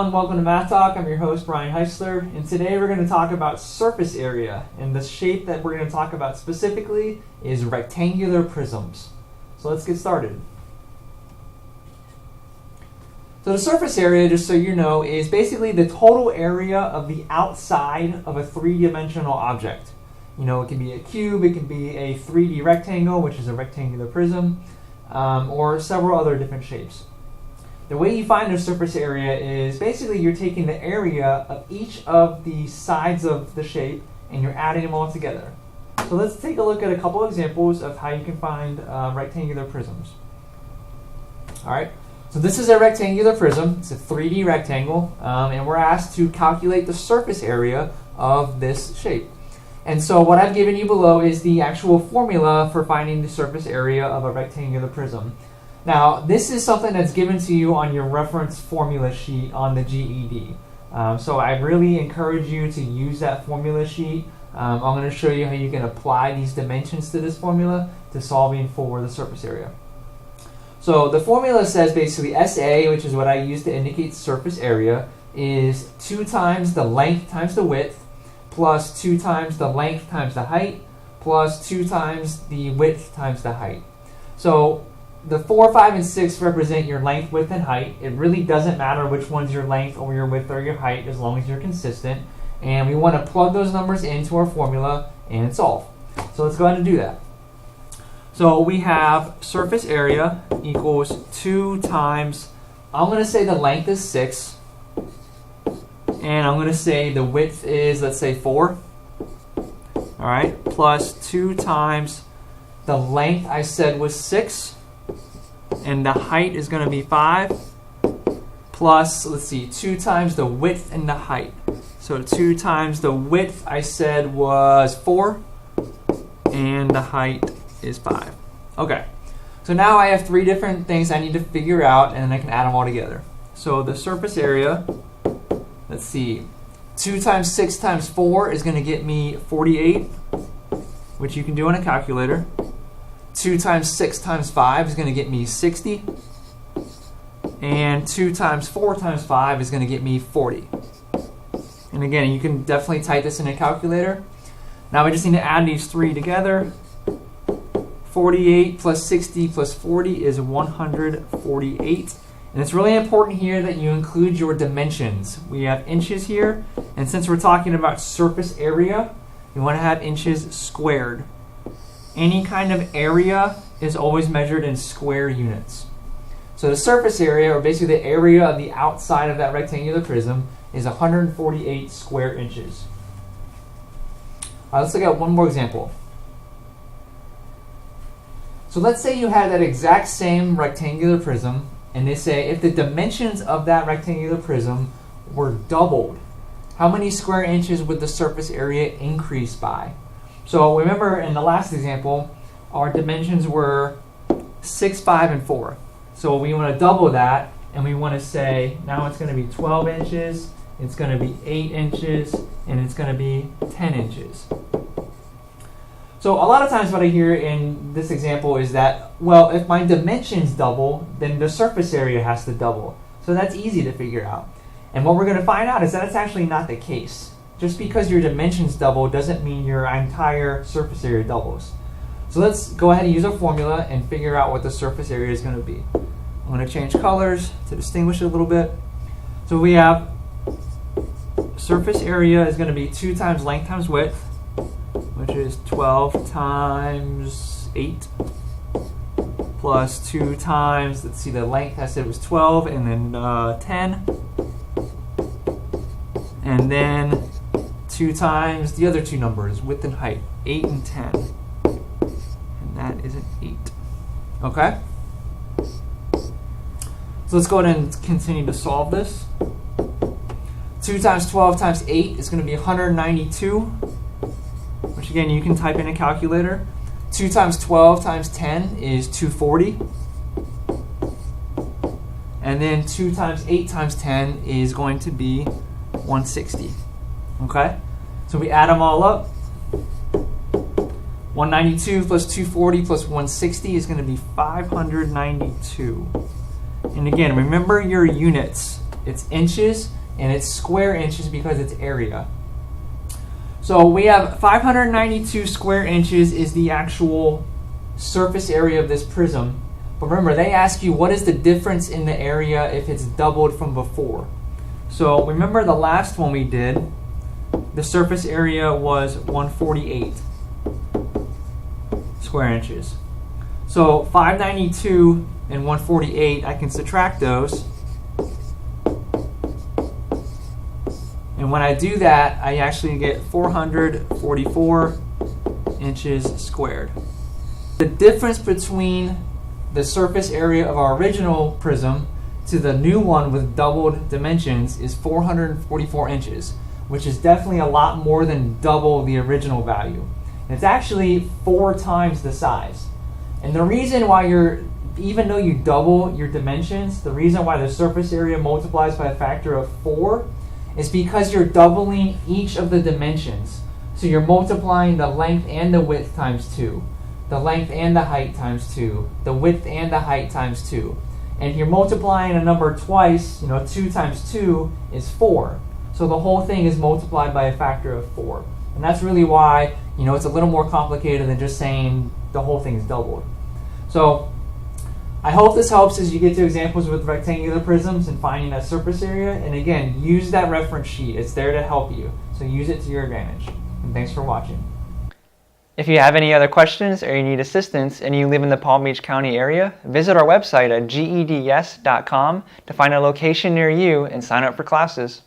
everyone, welcome to MathTalk. I'm your host, Brian Heisler, and today we're going to talk about surface area, and the shape that we're going to talk about specifically is rectangular prisms. So let's get started. So the surface area, just so you know, is basically the total area of the outside of a three-dimensional object. You know, it can be a cube, it can be a 3D rectangle, which is a rectangular prism, or several other different shapes. The way you find the surface area is basically you're taking the area of each of the sides of the shape and you're adding them all together. So let's take a look at a couple examples of how you can find rectangular prisms. Alright, so this is a rectangular prism. It's a 3D rectangle, and we're asked to calculate the surface area of this shape. And so what I've given you below is the actual formula for finding the surface area of a rectangular prism. Now, this is something that's given to you on your reference formula sheet on the GED. So I really encourage you to use that formula sheet. I'm going to show you how you can apply these dimensions to this formula to solving for the surface area. So the formula says basically SA, which is what I use to indicate surface area, is 2 times the length times the width, plus 2 times the length times the height, plus 2 times the width times the height. So the 4, 5, and 6 represent your length, width, and height. It really doesn't matter which one's your length or your width or your height as long as you're consistent. And we want to plug those numbers into our formula and solve. So let's go ahead and do that. So we have surface area equals 2 times, I'm going to say the length is 6. And I'm going to say the width is, let's say, 4. All right, plus 2 times the length I said was 6. And the height is going to be 5, plus, let's see, 2 times the width and the height. So 2 times the width I said was 4, and the height is 5. Okay, so now I have 3 different things I need to figure out, and then I can add them all together. So the surface area, let's see, 2 times 6 times 4 is going to get me 48, which you can do on a calculator. 2 times 6 times 5 is going to get me 60. And 2 times 4 times 5 is going to get me 40. And again, you can definitely type this in a calculator. Now we just need to add these 3 together. 48 plus 60 plus 40 is 148. And it's really important here that you include your dimensions. We have inches here, and since we're talking about surface area, you want to have inches squared. Any kind of area is always measured in square units. So the surface area, or basically the area of the outside of that rectangular prism, is 148 square inches. All right, let's look at one more example. So let's say you had that exact same rectangular prism, and they say if the dimensions of that rectangular prism were doubled, how many square inches would the surface area increase by? So remember in the last example, our dimensions were 6, 5, and 4. So we want to double that, and we want to say now it's going to be 12 inches, it's going to be 8 inches, and it's going to be 10 inches. So a lot of times what I hear in this example is that, well, if my dimensions double, then the surface area has to double. So that's easy to figure out. And what we're going to find out is that it's actually not the case. Just because your dimensions double doesn't mean your entire surface area doubles. So let's go ahead and use our formula and figure out what the surface area is going to be. I'm going to change colors to distinguish it a little bit. So we have surface area is going to be 2 times length times width, which is 12 times 8, plus 2 times, let's see, the length I said was 12, and then 10, and then 2 times the other 2 numbers, width and height, 8 and 10. And that is an 8. Okay? So let's go ahead and continue to solve this. 2 times 12 times 8 is going to be 192, which again you can type in a calculator. 2 times 12 times 10 is 240. And then 2 times 8 times 10 is going to be 160. Okay? So we add them all up. 192 plus 240 plus 160 is going to be 592. And again, remember your units. it's inches, and it's square inches because it's area. So we have 592 square inches is the actual surface area of this prism. But remember, they ask you what is the difference in the area if it's doubled from before. So remember the last one we did, the surface area was 148 square inches. So 592 and 148, I can subtract those. And when I do that, I actually get 444 inches squared. The difference between the surface area of our original prism to the new one with doubled dimensions is 444 inches, which is definitely a lot more than double the original value. And it's actually 4 times the size. And the reason why even though you double your dimensions, the reason why the surface area multiplies by a factor of 4 is because you're doubling each of the dimensions. So you're multiplying the length and the width times 2, the length and the height times 2, the width and the height times 2. And if you're multiplying a number twice, 2 times 2 is 4. So the whole thing is multiplied by a factor of 4. And that's really why, it's a little more complicated than just saying the whole thing is doubled. So I hope this helps as you get to examples with rectangular prisms and finding that surface area. And again, use that reference sheet. It's there to help you. So use it to your advantage. And thanks for watching. If you have any other questions or you need assistance and you live in the Palm Beach County area, visit our website at geds.com to find a location near you and sign up for classes.